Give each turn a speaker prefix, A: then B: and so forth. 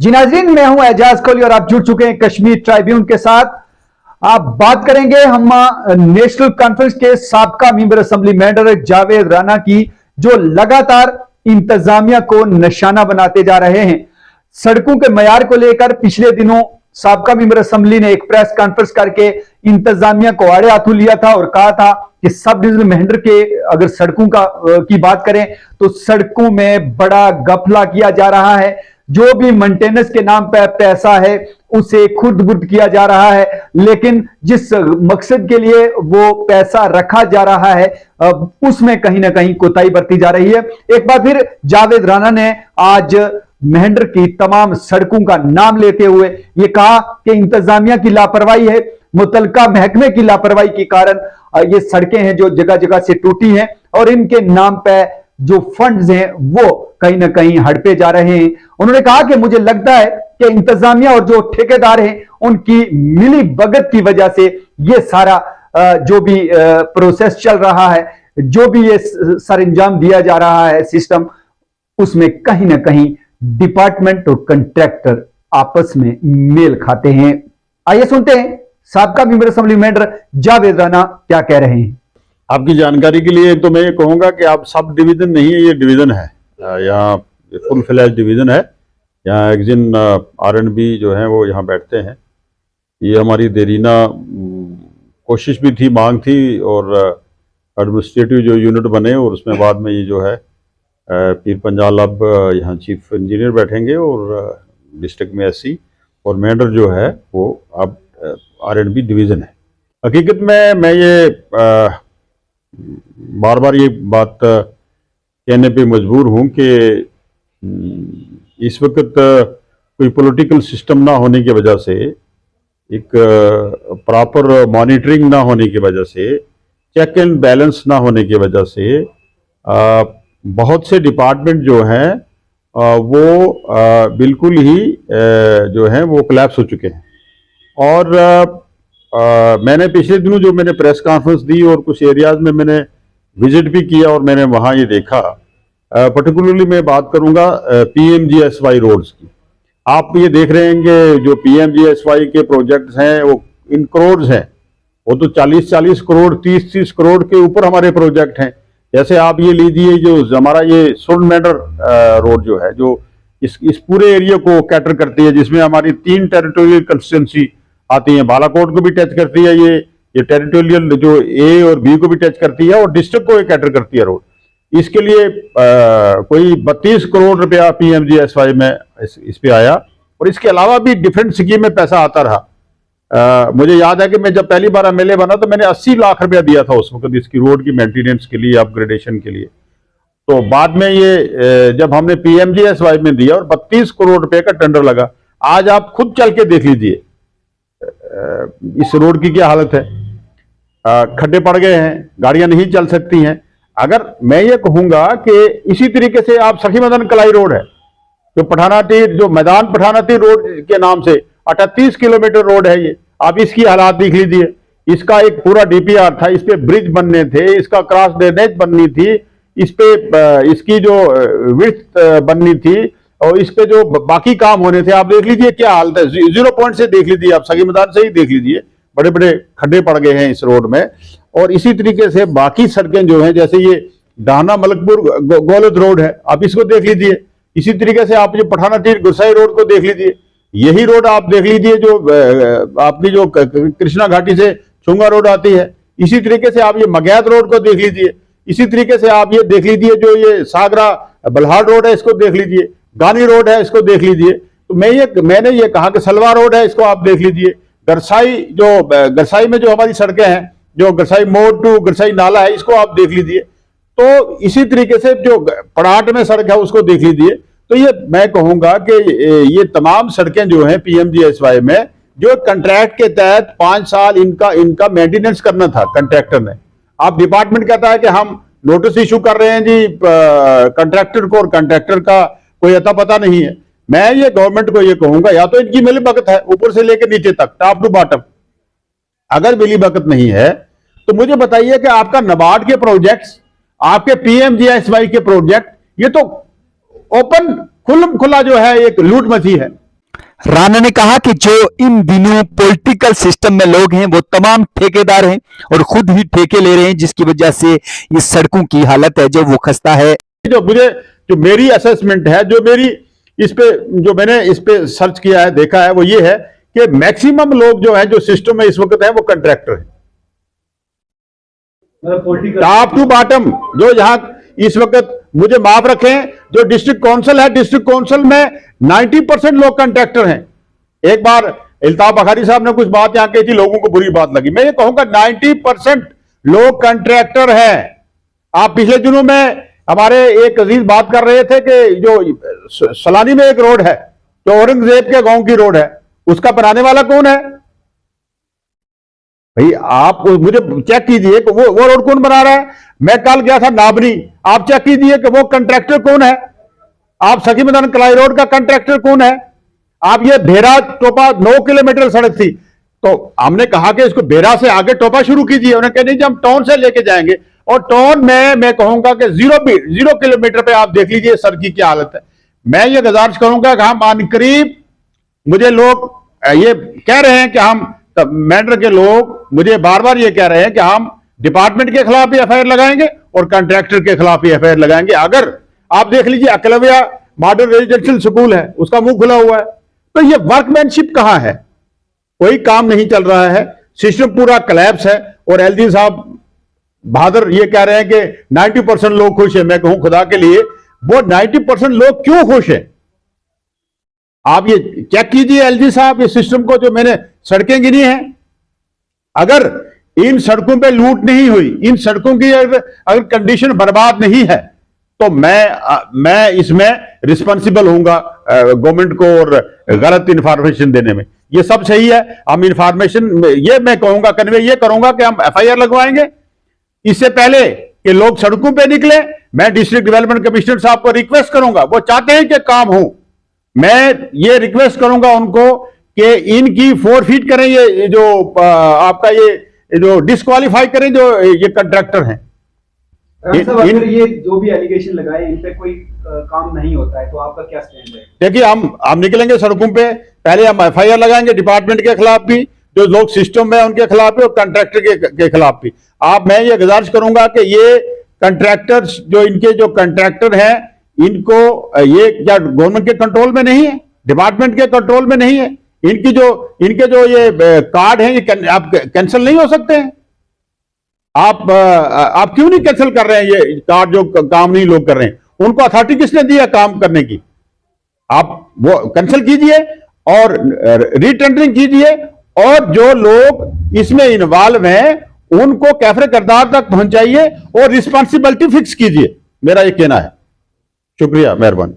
A: जी नाज़रीन, मैं हूं एजाज कोहली और आप जुड़ चुके हैं कश्मीर ट्राइब्यून के साथ। आप बात करेंगे हम नेशनल कॉन्फ्रेंस के साबका member assembly member Javed Rana की, जो लगातार इंतजामिया को निशाना बनाते जा रहे हैं। सड़कों के मयार को लेकर पिछले दिनों साबका मेंबर असेंबली ने एक प्रेस कॉन्फ्रेंस करके इंतजामिया को आड़े हाथों लिया था और कहा था कि सब डिवीजन मेंढर के अगर सड़कों की बात करें तो सड़कों में बड़ा गफला किया जा रहा है। जो भी मेंटेनेंस के नाम पर पैसा है उसे खुद बुर्द किया जा रहा है, लेकिन जिस मकसद के लिए वो पैसा रखा जा रहा है उसमें कहीं ना कहीं कोताही बरती जा रही है। एक बार फिर जावेद राना ने आज मेंढर की तमाम सड़कों का नाम लेते हुए यह कहा कि इंतजामिया की लापरवाही है, मुतलका महकमे की लापरवाही के कारण ये सड़कें हैं जो जगह जगह से टूटी हैं और इनके नाम पर जो फंड्स हैं वो कहीं ना कहीं हड़पे जा रहे हैं। उन्होंने कहा कि मुझे लगता है कि इंतजामिया और जो ठेकेदार हैं उनकी मिली भगत की वजह से ये सारा जो भी प्रोसेस चल रहा है, जो भी ये सरंजाम दिया जा रहा है सिस्टम, उसमें कहीं ना कहीं डिपार्टमेंट और कंट्रैक्टर आपस में मेल खाते हैं। आइए सुनते हैं साबका member assembly member Javed Rana क्या कह रहे हैं।
B: आपकी जानकारी के लिए तो मैं ये कहूँगा कि आप सब डिवीज़न नहीं है, ये डिवीज़न है। यहाँ फुल फ्लैश डिवीज़न है। यहाँ एक दिन R&B जो है वो यहाँ बैठते हैं। ये हमारी देरीना कोशिश भी थी, मांग थी, और एडमिनिस्ट्रेटिव जो यूनिट बने और उसमें बाद में ये जो है पीर पंजाल अब यहाँ चीफ इंजीनियर बैठेंगे और डिस्ट्रिक्ट में SC और मेंढर जो है वो अब R&B डिवीज़न है। हकीकत में मैं ये बार बार ये बात कहने पे मजबूर हूँ कि इस वक्त कोई पॉलिटिकल सिस्टम ना होने की वजह से, एक प्रॉपर मॉनिटरिंग ना होने की वजह से, चेक एंड बैलेंस ना होने की वजह से बहुत से डिपार्टमेंट जो हैं वो बिल्कुल ही जो हैं वो कोलैप्स हो चुके हैं। और मैंने पिछले दिनों जो मैंने प्रेस कॉन्फ्रेंस दी और कुछ एरियाज में मैंने विजिट भी किया और मैंने वहाँ ये देखा, पर्टिकुलरली मैं बात करूँगा PMGSY रोड्स की। आप ये देख रहे हैं कि जो PMGSY के प्रोजेक्ट्स हैं वो इन करोड़ हैं, वो तो 40-40 करोड़ 30-30 करोड़ के ऊपर हमारे प्रोजेक्ट हैं। जैसे आप ये लीजिए जो हमारा ये सुन मेंढर रोड जो है, जो इस पूरे एरिया को कैटर करती है, जिसमें हमारी 3 टेरिटोरियल कंस्टिट्यूंसी आती है। बालाकोट को भी टच करती है ये टेरिटोरियल जो A और B को भी टच करती है और डिस्ट्रिक्ट को कैटर करती है रोड। इसके लिए कोई 32 करोड़ रुपया PMGSY में इस पे आया और इसके अलावा भी डिफरेंट स्कीम में पैसा आता रहा। मुझे याद है कि मैं जब पहली बार MLA बना तो मैंने 80 लाख रुपया दिया था उस वक्त इसकी रोड की मेंटेनेंस के लिए, अपग्रेडेशन के लिए। तो बाद में ये जब हमने PMGSY में दिया और 32 करोड़ रुपए का टेंडर लगा। आज आप खुद चल के देख लीजिए इस रोड की क्या हालत है। खड्डे पड़ गए हैं, गाड़ियां नहीं चल सकती हैं। अगर मैं ये कहूंगा कि इसी तरीके से आप सखी मदन कलाई रोड है, जो पठानातीर, जो मैदान पठानातीर रोड के नाम से 38 किलोमीटर रोड है, ये आप इसकी हालात देख लीजिए। इसका एक पूरा DPR था, इस पे ब्रिज बनने थे, इसका क्रॉस ड्रेनेज बननी थी, इस पे इसकी जो विड्थ बननी थी और इस पे जो बाकी काम होने थे। आप देख लीजिए क्या हालत है। 0 पॉइंट से देख लीजिए, आप सगी मैदान से ही देख लीजिए, बड़े बड़े खड्डे पड़ गए हैं इस रोड में। और इसी तरीके से बाकी सड़कें जो हैं, जैसे ये डाहना मलकपुर गोलद रोड है, आप इसको देख लीजिए। इसी तरीके से आप जो पठानातीर गुरसाई रोड को देख लीजिए। यही रोड आप देख लीजिए जो आपकी जो कृष्णा घाटी से छुंगा रोड आती है। इसी तरीके से आप ये मगैत रोड को देख लीजिए। इसी तरीके से आप ये देख लीजिए जो ये सागरा बल्हाड़ रोड है, इसको देख लीजिए। गानी रोड है, इसको देख लीजिए। तो मैंने ये कहा कि सलवा रोड है, इसको आप देख लीजिए। गरसाई में जो हमारी सड़कें हैं, जो गरसाई मोड़ टू गरसाई नाला है, इसको आप देख लीजिए। तो इसी तरीके से जो पड़ाट में सड़क है उसको देख लीजिए। तो ये मैं कहूंगा कि ये तमाम सड़कें जो हैं PMGSY में, जो कंट्रैक्ट के तहत 5 साल इनका मेंटेनेंस करना था कंट्रैक्टर ने। आप डिपार्टमेंट कहता है कि हम नोटिस इशू कर रहे हैं जी कंट्रैक्टर को, और कंट्रैक्टर का कोई अता पता नहीं है। मैं ये गवर्नमेंट को ये कहूंगा, या तो इनकी मिलीभगत है ऊपर से लेकर नीचे तक, टॉप टू बॉटम। अगर मिलीभगत नहीं है तो मुझे बताइए कि आपका नाबार्ड के प्रोजेक्ट्स, आपके PMGSY के प्रोजेक्ट, ये तो ओपन खुला जो है एक लूट मची है।
A: राणा ने कहा कि जो इन दिनों पॉलिटिकल सिस्टम में लोग हैं वो तमाम ठेकेदार हैं और खुद ही ठेके ले रहे हैं, जिसकी वजह से इस सड़कों की हालत है जो वो खस्ता है।
B: जो मेरी असेसमेंट है, जो मैंने इस पे सर्च किया है, देखा है, वो ये है कि मैक्सिमम लोग जो है जो सिस्टम में इस वक्त है वो कंट्रैक्टर है, टॉप टू बॉटम। जो यहां इस वक्त, मुझे माफ रखें, जो डिस्ट्रिक्ट काउंसिल है, डिस्ट्रिक्ट काउंसिल में 90% लोग कंट्रैक्टर हैं। एक बार इल्ताफ बखारी साहब ने कुछ बात यहां कही थी, लोगों को बुरी बात लगी। मैं ये कहूंगा 90% लोग कंट्रैक्टर हैं। आप पिछले दिनों में हमारे एक अजीज बात कर रहे थे कि जो सलानी में एक रोड है जो औरंगजेब के गांव की रोड है, उसका बनाने वाला कौन है भाई? आप मुझे चेक कीजिए कि वो रोड कौन बना रहा है। मैं कल गया था नाबरी, आप चेक कीजिए कि वो कंट्रैक्टर कौन है। आप सखी मैदान कलाई रोड का कंट्रैक्टर कौन है। आप ये भेरा टोपा 9 किलोमीटर सड़क थी, तो हमने कहा कि इसको भेरा से आगे टोपा शुरू कीजिए। उन्होंने कहा नहीं जी, हम टाउन से लेके जाएंगे। और टाउन में मैं कहूंगा कि 0 किलोमीटर पे आप देख लीजिए सड़क की क्या हालत है। मैं ये गुजारिश करूंगा कि हम आन करीब, मुझे लोग ये कह रहे हैं कि हम मैटर के लोग मुझे बार बार ये कह रहे हैं कि हम डिपार्टमेंट के खिलाफ भी एफआईआर लगाएंगे और कॉन्ट्रैक्टर के खिलाफ भी एफआईआर लगाएंगे। अगर आप देख लीजिए एकलव्य मॉडल रेजिडेंशियल स्कूल है, उसका मुंह खुला हुआ है, तो ये वर्कमैनशिप कहां है? कोई काम नहीं चल रहा है, सिस्टम पूरा कोलैप्स है। और एलजी साहब बहादुर ये कह रहे हैं कि 90% लोग खुश है। मैं कहूं खुदा के लिए, वो 90% लोग क्यों खुश है? आप ये चेक कीजिए एलजी साहब, इस सिस्टम को, जो मैंने सड़कें गिनी हैं, अगर इन सड़कों पे लूट नहीं हुई, इन सड़कों की अगर कंडीशन बर्बाद नहीं है, तो मैं इसमें रिस्पॉन्सिबल होऊंगा गवर्नमेंट को और गलत इंफॉर्मेशन देने में। ये सब सही है, हम इंफॉर्मेशन, ये मैं कहूंगा, कन्वे ये करूंगा कि हम एफआईआर लगवाएंगे। इससे पहले कि लोग सड़कों पे निकले, मैं डिस्ट्रिक्ट डेवलपमेंट कमिश्नर साहब को रिक्वेस्ट करूंगा, वो चाहते हैं कि काम हो, मैं ये रिक्वेस्ट करूंगा उनको कि इनकी फोरफीट करें, ये जो आपका ये जो डिस्क्वालीफाई करें जो ये कंट्रैक्टर हैं।
C: अगर ये जो भी एलिगेशन लगाए इन पे कोई काम नहीं होता है, तो आपका क्या स्टैंड है?
B: देखिए, हम निकलेंगे सड़कों पे, पहले हम एफआईआर लगाएंगे डिपार्टमेंट के खिलाफ भी, जो लोग सिस्टम में उनके खिलाफ भी, और कंट्रैक्टर के खिलाफ भी। मैं ये गुजारिश करूंगा कि ये कंट्रैक्टर्स, जो इनके जो कंट्रैक्टर हैं, इनको ये क्या गवर्नमेंट के कंट्रोल में नहीं है, डिपार्टमेंट के कंट्रोल में नहीं है? इनके जो ये कार्ड हैं, ये आप कैंसिल नहीं हो सकते हैं? आप क्यों नहीं कैंसिल कर रहे हैं ये कार्ड, जो काम नहीं लोग कर रहे हैं? उनको अथॉरिटी किसने दिया काम करने की? आप वो कैंसिल कीजिए और रीटेंडरिंग कीजिए, और जो लोग इसमें इन्वॉल्व हैं उनको कैफरे किरदार तक पहुंचाइए और रिस्पॉन्सिबिलिटी फिक्स कीजिए। मेरा ये कहना है। शुक्रिया, मेहरबानी।